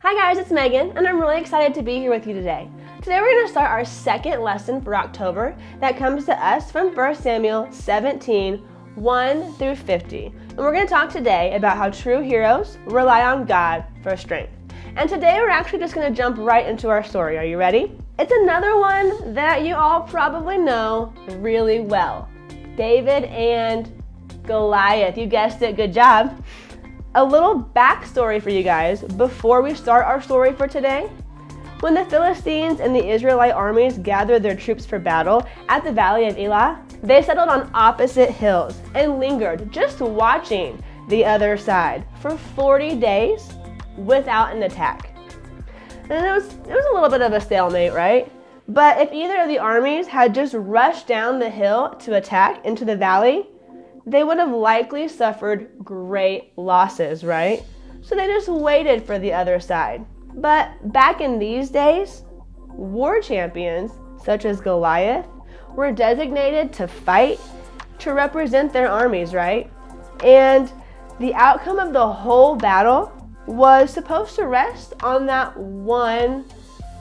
Hi guys, it's Megan, and I'm really excited to be here with you today. Today we're going to start our second lesson for October that comes to us from 1 Samuel 17, 1 through 50. And we're going to talk today about how true heroes rely on God for strength. And today we're actually just going to jump right into our story. Are you ready? It's another one that you all probably know really well. David and Goliath. You guessed it, good job. A little backstory for you guys before we start our story for today. When the Philistines and the Israelite armies gathered their troops for battle at the Valley of Elah, they settled on opposite hills and lingered just watching the other side for 40 days without an attack. And it was a little bit of a stalemate, right? But if either of the armies had just rushed down the hill to attack into the valley, they would have likely suffered great losses, right? So they just waited for the other side. But back in these days, war champions, such as Goliath, were designated to fight to represent their armies, right? And the outcome of the whole battle was supposed to rest on that one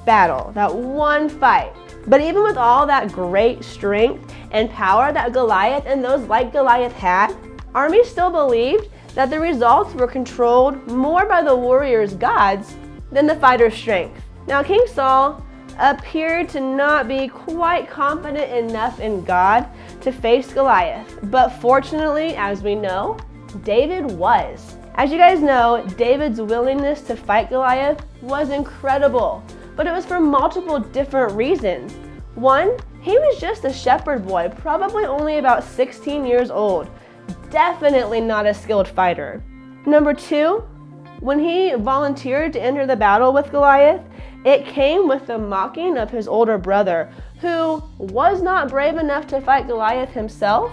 battle, that one fight. But even with all that great strength and power that Goliath and those like Goliath had, armies still believed that the results were controlled more by the warrior's gods than the fighter's strength. Now, King Saul appeared to not be quite confident enough in God to face Goliath, but fortunately, as we know, David was. As you guys know, David's willingness to fight Goliath was incredible, but it was for multiple different reasons. One, he was just a shepherd boy, probably only about 16 years old, definitely not a skilled fighter. Number two, when he volunteered to enter the battle with Goliath, it came with the mocking of his older brother, who was not brave enough to fight Goliath himself,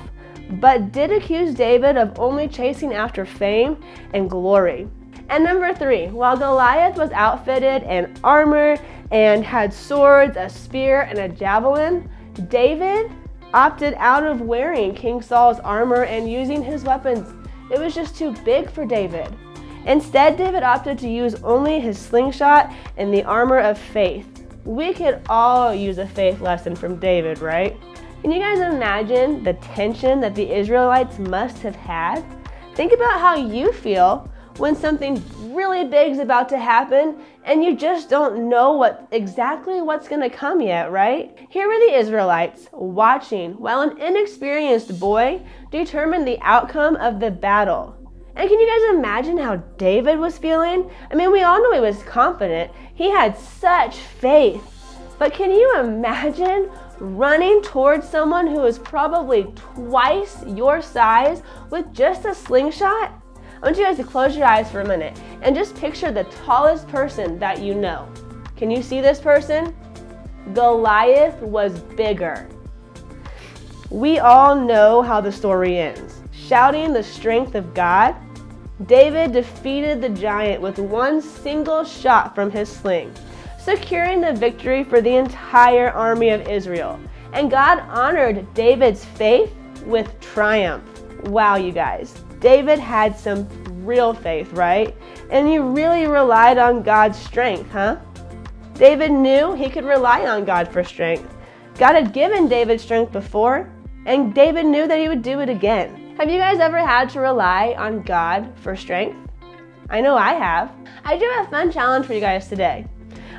but did accuse David of only chasing after fame and glory. And number three, while Goliath was outfitted in armor and had swords, a spear, and a javelin, David opted out of wearing King Saul's armor and using his weapons. It was just too big for David. Instead, David opted to use only his slingshot and the armor of faith. We could all use a faith lesson from David, right? Can you guys imagine the tension that the Israelites must have had? Think about how you feel when something really big is about to happen and you just don't know exactly what's going to come yet, right? Here were the Israelites watching while an inexperienced boy determined the outcome of the battle. And can you guys imagine how David was feeling? I mean, we all know he was confident. He had such faith. But can you imagine running towards someone who is probably twice your size with just a slingshot? I want you guys to close your eyes for a minute and just picture the tallest person that you know. Can you see this person? Goliath was bigger. We all know how the story ends. Shouting the strength of God, David defeated the giant with one single shot from his sling, securing the victory for the entire army of Israel. And God honored David's faith with triumph. Wow, you guys. David had some real faith, right? And he really relied on God's strength, huh? David knew he could rely on God for strength. God had given David strength before, and David knew that he would do it again. Have you guys ever had to rely on God for strength? I know I have. I do have a fun challenge for you guys today.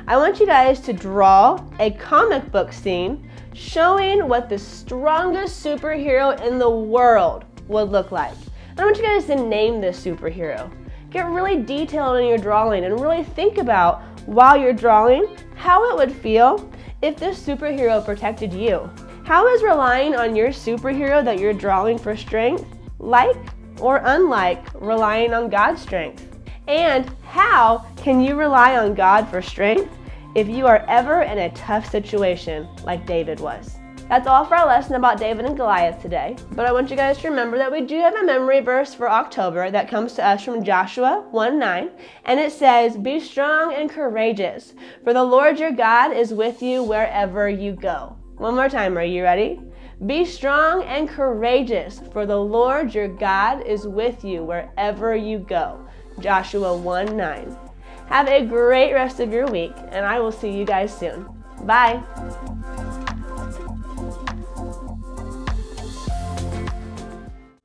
I want you guys to draw a comic book scene showing what the strongest superhero in the world would look like. And I want you guys to name this superhero. Get really detailed in your drawing and really think about, while you're drawing, how it would feel if this superhero protected you. How is relying on your superhero that you're drawing for strength like or unlike relying on God's strength? And how can you rely on God for strength if you are ever in a tough situation like David was? That's all for our lesson about David and Goliath today. But I want you guys to remember that we do have a memory verse for October that comes to us from Joshua 1:9, and it says, "Be strong and courageous, for the Lord your God is with you wherever you go." One more time, are you ready? Be strong and courageous, for the Lord your God is with you wherever you go. Joshua 1:9. Have a great rest of your week, and I will see you guys soon. Bye.